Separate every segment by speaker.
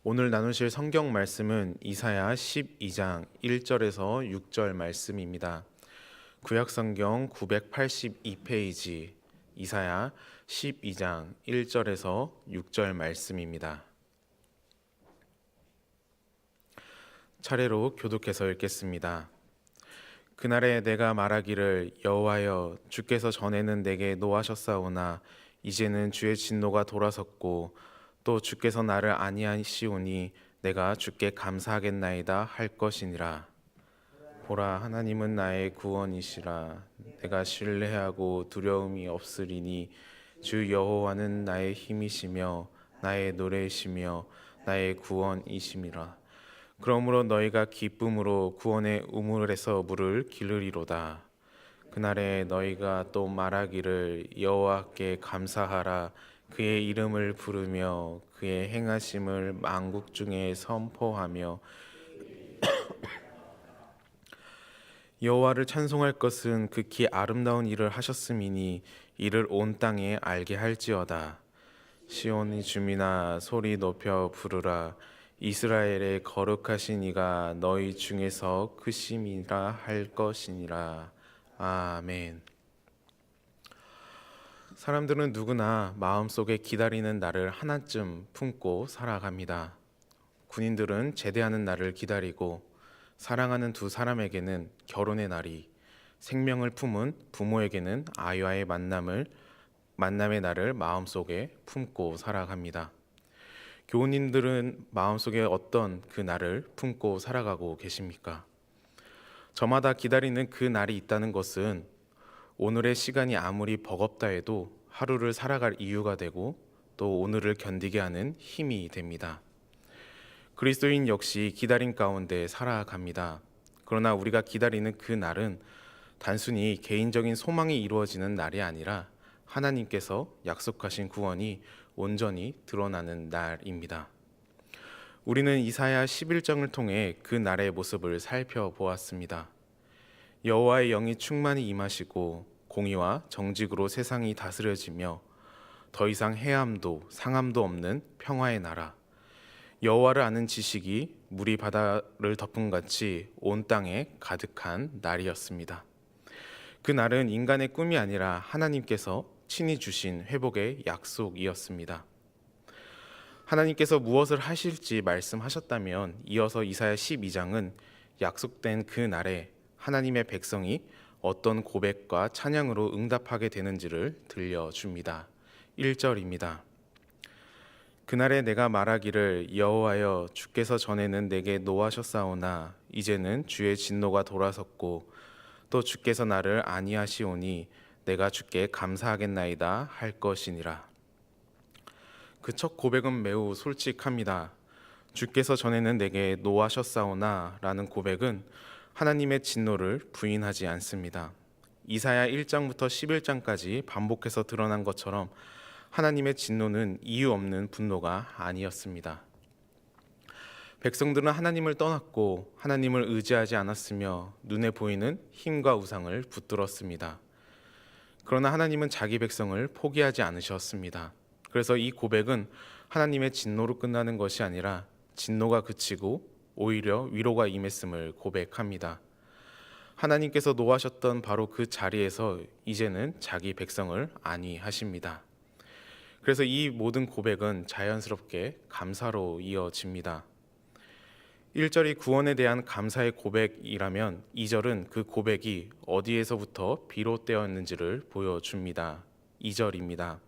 Speaker 1: 오늘 나누실 성경 말씀은 이사야 12장 1절에서 6절 말씀입니다. 구약 성경 982페이지 이사야 12장 1절에서 6절 말씀입니다. 차례로 교독해서 읽겠습니다. 그날에 내가 말하기를 여호와여 주께서 전에는 내게 노하셨사오나 이제는 주의 진노가 돌아섰고 또 주께서 나를 아니하시오니 내가 주께 감사하겠나이다 할 것이니라. 보라 하나님은 나의 구원이시라. 내가 신뢰하고 두려움이 없으리니 주 여호와는 나의 힘이시며 나의 노래이시며 나의 구원이심이라. 그러므로 너희가 기쁨으로 구원의 우물에서 물을 기르리로다. 그날에 너희가 또 말하기를 여호와께 감사하라. 그의 이름을 부르며 그의 행하심을 만국 중에 선포하며 여호와를 찬송할 것은 극히 아름다운 일을 하셨음이니 이를 온 땅에 알게 할지어다. 시온의 주민아 소리 높여 부르라. 이스라엘의 거룩하신 이가 너희 중에서 크심이라 할 것이니라. 아멘. 사람들은 누구나 마음속에 기다리는 날을 하나쯤 품고 살아갑니다. 군인들은 제대하는 날을 기다리고 사랑하는 두 사람에게는 결혼의 날이, 생명을 품은 부모에게는 아이와의 만남의 날을 마음속에 품고 살아갑니다. 교우님들은 마음속에 어떤 그 날을 품고 살아가고 계십니까? 저마다 기다리는 그 날이 있다는 것은 오늘의 시간이 아무리 버겁다 해도 하루를 살아갈 이유가 되고 또 오늘을 견디게 하는 힘이 됩니다. 그리스도인 역시 기다림 가운데 살아갑니다. 그러나 우리가 기다리는 그 날은 단순히 개인적인 소망이 이루어지는 날이 아니라 하나님께서 약속하신 구원이 온전히 드러나는 날입니다. 우리는 이사야 11장을 통해 그 날의 모습을 살펴보았습니다. 여호와의 영이 충만히 임하시고 공의와 정직으로 세상이 다스려지며 더 이상 해함도 상함도 없는 평화의 나라, 여호와를 아는 지식이 물이 바다를 덮은 같이 온 땅에 가득한 날이었습니다. 그 날은 인간의 꿈이 아니라 하나님께서 친히 주신 회복의 약속이었습니다. 하나님께서 무엇을 하실지 말씀하셨다면 이어서 이사야 12장은 약속된 그 날에 하나님의 백성이 어떤 고백과 찬양으로 응답하게 되는지를 들려줍니다. 1절입니다. 그날에 내가 말하기를 여호와여 주께서 전에는 내게 노하셨사오나 이제는 주의 진노가 돌아섰고 또 주께서 나를 아니하시오니 내가 주께 감사하겠나이다 할 것이니라. 그 첫 고백은 매우 솔직합니다. 주께서 전에는 내게 노하셨사오나 라는 고백은 하나님의 진노를 부인하지 않습니다. 이사야 1장부터 11장까지 반복해서 드러난 것처럼 하나님의 진노는 이유 없는 분노가 아니었습니다. 백성들은 하나님을 떠났고 하나님을 의지하지 않았으며 눈에 보이는 힘과 우상을 붙들었습니다. 그러나 하나님은 자기 백성을 포기하지 않으셨습니다. 그래서 이 고백은 하나님의 진노로 끝나는 것이 아니라 진노가 그치고 오히려 위로가 임했음을 고백합니다. 하나님께서 노하셨던 바로 그 자리에서 이제는 자기 백성을 안위하십니다. 그래서 이 모든 고백은 자연스럽게 감사로 이어집니다. 1절이 구원에 대한 감사의 고백이라면 2절은 그 고백이 어디에서부터 비롯되었는지를 보여줍니다. 2절입니다.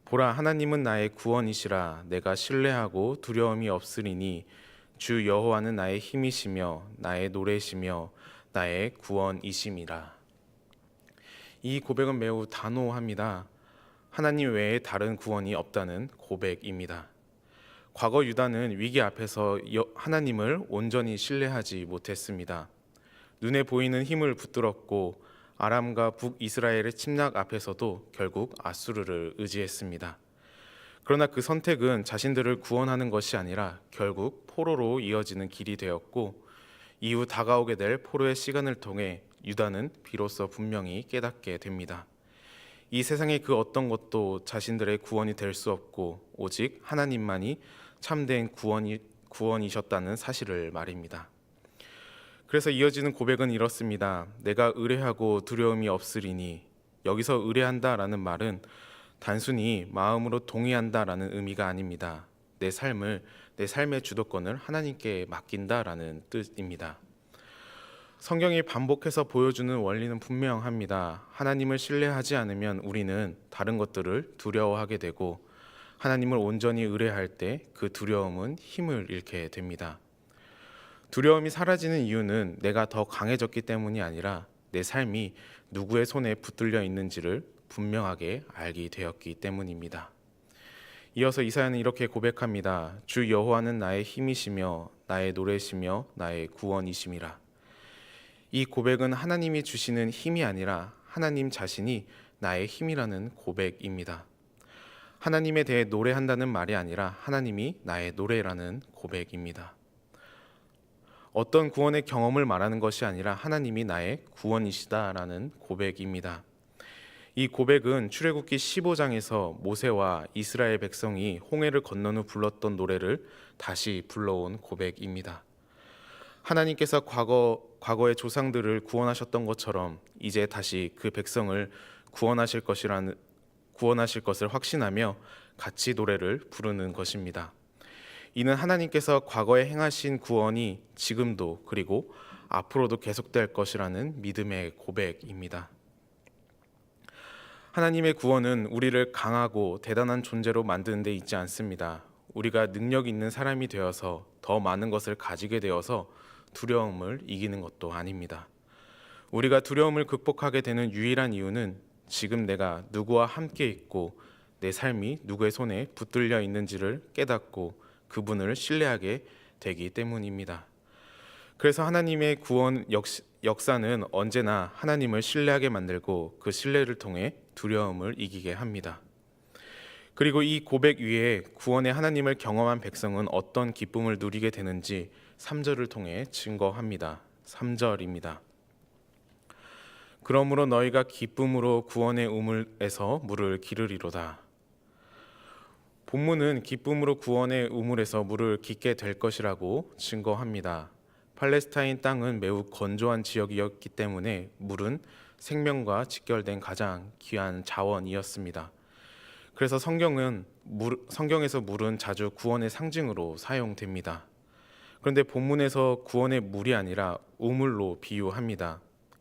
Speaker 1: 보라 하나님은 나의 구원이시라. 내가 신뢰하고 두려움이 없으리니 주 여호와는 나의 힘이시며 나의 노래시며 나의 구원이심이라. 이 고백은 매우 단호합니다. 하나님 외에 다른 구원이 없다는 고백입니다. 과거 유다는 위기 앞에서 하나님을 온전히 신뢰하지 못했습니다. 눈에 보이는 힘을 붙들었고 아람과 북이스라엘의 침략 앞에서도 결국 아수르를 의지했습니다. 그러나 그 선택은 자신들을 구원하는 것이 아니라 결국 포로로 이어지는 길이 되었고 이후 다가오게 될 포로의 시간을 통해 유다는 비로소 분명히 깨닫게 됩니다. 이 세상의 그 어떤 것도 자신들의 구원이 될 수 없고 오직 하나님만이 참된 구원이셨다는 사실을 말입니다. 그래서 이어지는 고백은 이렇습니다. 내가 의뢰하고 두려움이 없으리니. 여기서 의뢰한다라는 말은 단순히 마음으로 동의한다라는 의미가 아닙니다. 내 삶의 주도권을 하나님께 맡긴다라는 뜻입니다. 성경이 반복해서 보여주는 원리는 분명합니다. 하나님을 신뢰하지 않으면 우리는 다른 것들을 두려워하게 되고 하나님을 온전히 의뢰할 때 그 두려움은 힘을 잃게 됩니다. 두려움이 사라지는 이유는 내가 더 강해졌기 때문이 아니라 내 삶이 누구의 손에 붙들려 있는지를 분명하게 알게 되었기 때문입니다. 이어서 이사야는 이렇게 고백합니다. 주 여호와는 나의 힘이시며 나의 노래시며 나의 구원이심이라. 이 고백은 하나님이 주시는 힘이 아니라 하나님 자신이 나의 힘이라는 고백입니다. 하나님에 대해 노래한다는 말이 아니라 하나님이 나의 노래라는 고백입니다. 어떤 구원의 경험을 말하는 것이 아니라 하나님이 나의 구원이시다라는 고백입니다. 이 고백은 출애굽기 15장에서 모세와 이스라엘 백성이 홍해를 건넌 후 불렀던 노래를 다시 불러온 고백입니다. 하나님께서 과거의 조상들을 구원하셨던 것처럼 이제 다시 그 백성을 구원하실 것을 확신하며 같이 노래를 부르는 것입니다. 이는 하나님께서 과거에 행하신 구원이 지금도 그리고 앞으로도 계속될 것이라는 믿음의 고백입니다. 하나님의 구원은 우리를 강하고 대단한 존재로 만드는 데 있지 않습니다. 우리가 능력 있는 사람이 되어서 더 많은 것을 가지게 되어서 두려움을 이기는 것도 아닙니다. 우리가 두려움을 극복하게 되는 유일한 이유는 지금 내가 누구와 함께 있고 내 삶이 누구의 손에 붙들려 있는지를 깨닫고 그분을 신뢰하게 되기 때문입니다. 그래서 하나님의 구원 역사는 언제나 하나님을 신뢰하게 만들고 그 신뢰를 통해 두려움을 이기게 합니다. 그리고 이 고백 위에 구원의 하나님을 경험한 백성은 어떤 기쁨을 누리게 되는지 3절을 통해 증거합니다. 3절입니다. 그러므로 너희가 기쁨으로 구원의 우물에서 물을 기르리로다. 본문은 기쁨으로 구원의 우물에서 물을 깃게 될 것이라고 증거합니다. 팔레스타인 땅은 매우 건조한 지역이었기 때문에 물은 생명과 직결된 가장 귀한 자원이었습니다. 그래서 성경에서 물은 자주 구원의 상징으로 사용됩니다. 그런데 본문에서 구원의 물이 아니라 우물로 비유합니다.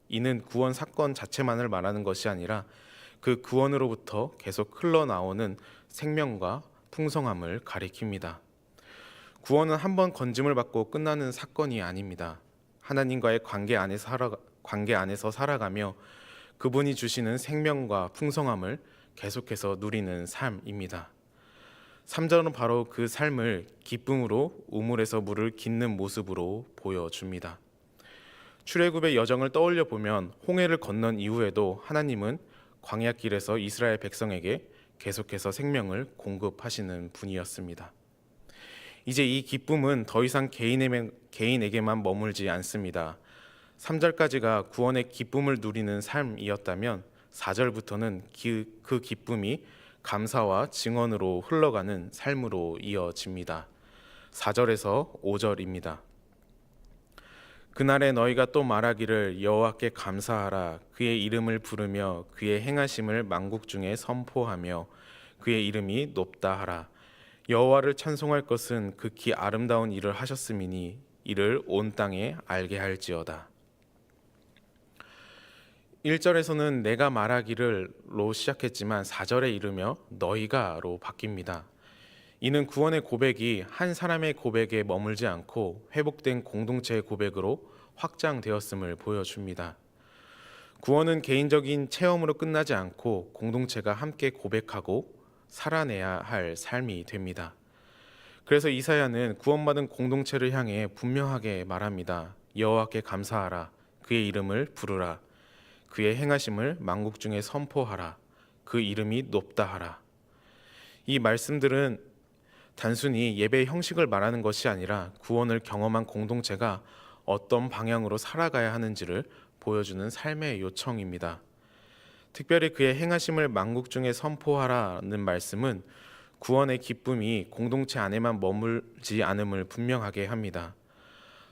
Speaker 1: 이는 구원 사건 자체만을 말하는 것이 아니라 그 구원으로부터 계속 흘러나오는 생명과 풍성함을 가리킵니다. 구원은 한 번 건짐을 받고 끝나는 사건이 아닙니다. 하나님과의 관계 안에서 살아가며 그분이 주시는 생명과 풍성함을 계속해서 누리는 삶입니다. 3절은 바로 그 삶을 기쁨으로 우물에서 물을 깃는 모습으로 보여줍니다. 출애굽의 여정을 떠올려 보면 홍해를 건넌 이후에도 하나님은 광야길에서 이스라엘 백성에게 계속해서 생명을 공급하시는 분이었습니다. 이제 이 기쁨은 더 이상 개인에게만 머물지 않습니다. 3절까지가 구원의 기쁨을 누리는 삶이었다면 4절부터는 그 기쁨이 감사와 증언으로 흘러가는 삶으로 이어집니다. 4절에서 5절입니다. 그날에 너희가 또 말하기를 여호와께 감사하라. 그의 이름을 부르며 그의 행하심을 만국 중에 선포하며 그의 이름이 높다 하라. 여호와를 찬송할 것은 극히 아름다운 일을 하셨음이니 이를 온 땅에 알게 할지어다. 1절에서는 내가 말하기를로 시작했지만 4절에 이르며 너희가로 바뀝니다. 이는 구원의 고백이 한 사람의 고백에 머물지 않고 회복된 공동체의 고백으로 확장되었음을 보여줍니다. 구원은 개인적인 체험으로 끝나지 않고 공동체가 함께 고백하고 살아내야 할 삶이 됩니다. 그래서 이사야는 구원받은 공동체를 향해 분명하게 말합니다. 여호와께 감사하라. 그의 이름을 부르라. 그의 행하심을 만국 중에 선포하라. 그 이름이 높다 하라. 이 말씀들은 단순히 예배의 형식을 말하는 것이 아니라 구원을 경험한 공동체가 어떤 방향으로 살아가야 하는지를 보여주는 삶의 요청입니다. 특별히 그의 행하심을 만국 중에 선포하라는 말씀은 구원의 기쁨이 공동체 안에만 머물지 않음을 분명하게 합니다.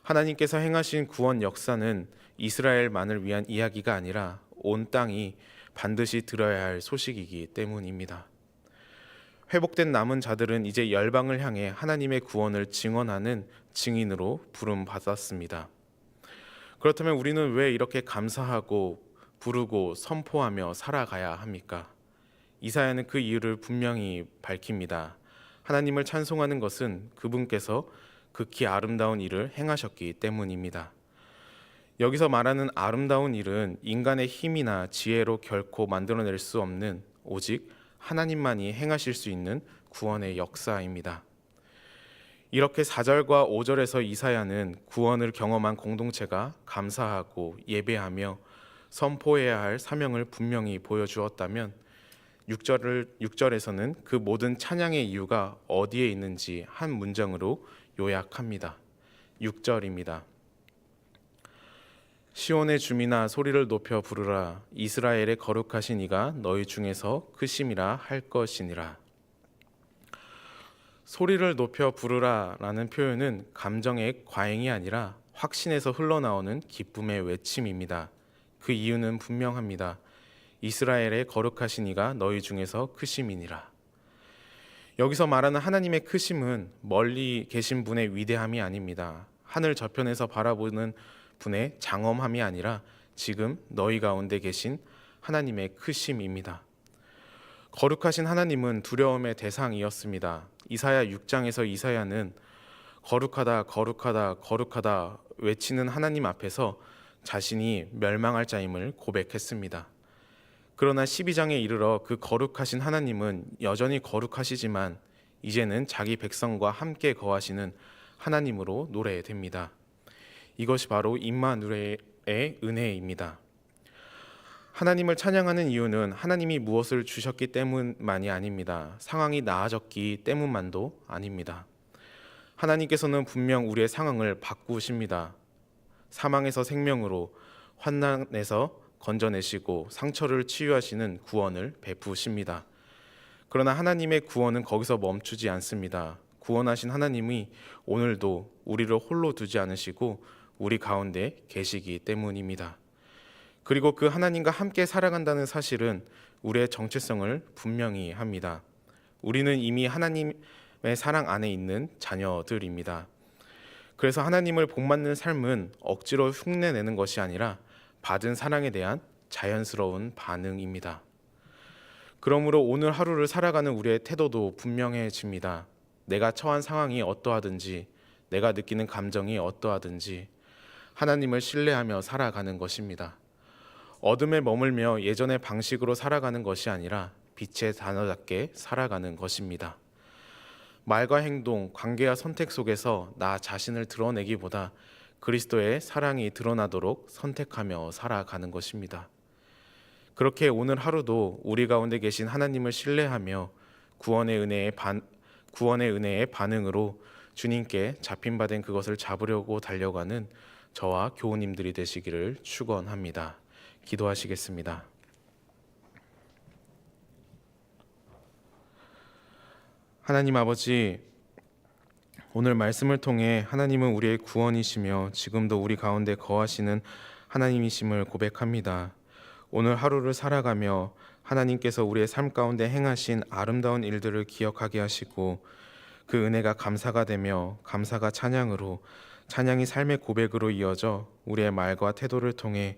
Speaker 1: 하나님께서 행하신 구원 역사는 이스라엘만을 위한 이야기가 아니라 온 땅이 반드시 들어야 할 소식이기 때문입니다. 회복된 남은 자들은 이제 열방을 향해 하나님의 구원을 증언하는 증인으로 부름받았습니다. 그렇다면 우리는 왜 이렇게 감사하고 부르고 선포하며 살아가야 합니까? 이사야는 그 이유를 분명히 밝힙니다. 하나님을 찬송하는 것은 그분께서 극히 아름다운 일을 행하셨기 때문입니다. 여기서 말하는 아름다운 일은 인간의 힘이나 지혜로 결코 만들어낼 수 없는 오직 하나님만이 행하실 수 있는 구원의 역사입니다. 이렇게 4절과 5절에서 이사야는 구원을 경험한 공동체가 감사하고 예배하며 선포해야 할 사명을 분명히 보여주었다면 6절에서는 그 모든 찬양의 이유가 어디에 있는지 한 문장으로 요약합니다. 6절입니다. 시온의 주민아 소리를 높여 부르라. 이스라엘의 거룩하신 이가 너희 중에서 크심이라 할 것이니라. 소리를 높여 부르라 라는 표현은 감정의 과잉이 아니라 확신에서 흘러나오는 기쁨의 외침입니다. 그 이유는 분명합니다. 이스라엘의 거룩하신 이가 너희 중에서 크심이니라. 여기서 말하는 하나님의 크심은 멀리 계신 분의 위대함이 아닙니다. 하늘 저편에서 바라보는 분의 장엄함이 아니라 지금 너희 가운데 계신 하나님의 크심입니다. 거룩하신 하나님은 두려움의 대상이었습니다. 이사야 6장에서 이사야는 거룩하다 거룩하다 거룩하다 외치는 하나님 앞에서 자신이 멸망할 자임을 고백했습니다. 그러나 12장에 이르러 그 거룩하신 하나님은 여전히 거룩하시지만 이제는 자기 백성과 함께 거하시는 하나님으로 노래됩니다. 이것이 바로 임마누엘의 은혜입니다. 하나님을 찬양하는 이유는 하나님이 무엇을 주셨기 때문만이 아닙니다. 상황이 나아졌기 때문만도 아닙니다. 하나님께서는 분명 우리의 상황을 바꾸십니다. 사망에서 생명으로, 환난에서 건져내시고 상처를 치유하시는 구원을 베푸십니다. 그러나 하나님의 구원은 거기서 멈추지 않습니다. 구원하신 하나님이 오늘도 우리를 홀로 두지 않으시고 우리 가운데 계시기 때문입니다. 그리고 그 하나님과 함께 살아간다는 사실은 우리의 정체성을 분명히 합니다. 우리는 이미 하나님의 사랑 안에 있는 자녀들입니다. 그래서 하나님을 복받는 삶은 억지로 흉내내는 것이 아니라 받은 사랑에 대한 자연스러운 반응입니다. 그러므로 오늘 하루를 살아가는 우리의 태도도 분명해집니다. 내가 처한 상황이 어떠하든지, 내가 느끼는 감정이 어떠하든지 하나님을 신뢰하며 살아가는 것입니다. 어둠에 머물며 예전의 방식으로 살아가는 것이 아니라 빛의 단어답게 살아가는 것입니다. 말과 행동, 관계와 선택 속에서 나 자신을 드러내기보다 그리스도의 사랑이 드러나도록 선택하며 살아가는 것입니다. 그렇게 오늘 하루도 우리 가운데 계신 하나님을 신뢰하며 구원의 은혜의 반응으로 주님께 잡힌 바 된 그것을 잡으려고 달려가는 저와 교우님들이 되시기를 축원합니다. 기도하시겠습니다. 하나님 아버지, 오늘 말씀을 통해 하나님은 우리의 구원이시며 지금도 우리 가운데 거하시는 하나님이심을 고백합니다. 오늘 하루를 살아가며 하나님께서 우리의 삶 가운데 행하신 아름다운 일들을 기억하게 하시고 그 은혜가 감사가 되며 감사가 찬양으로, 찬양이 삶의 고백으로 이어져 우리의 말과 태도를 통해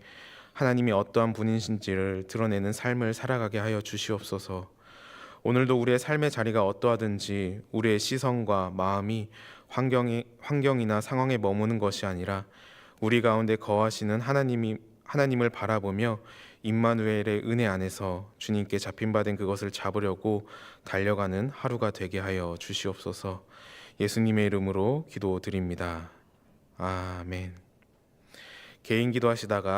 Speaker 1: 하나님이 어떠한 분이신지를 드러내는 삶을 살아가게 하여 주시옵소서. 오늘도 우리의 삶의 자리가 어떠하든지 우리의 시선과 마음이 환경이나 상황에 머무는 것이 아니라 우리 가운데 거하시는 하나님을 바라보며 임마누엘의 은혜 안에서 주님께 잡힌 바 된 그것을 잡으려고 달려가는 하루가 되게 하여 주시옵소서. 예수님의 이름으로 기도드립니다. 아멘. 개인 기도하시다가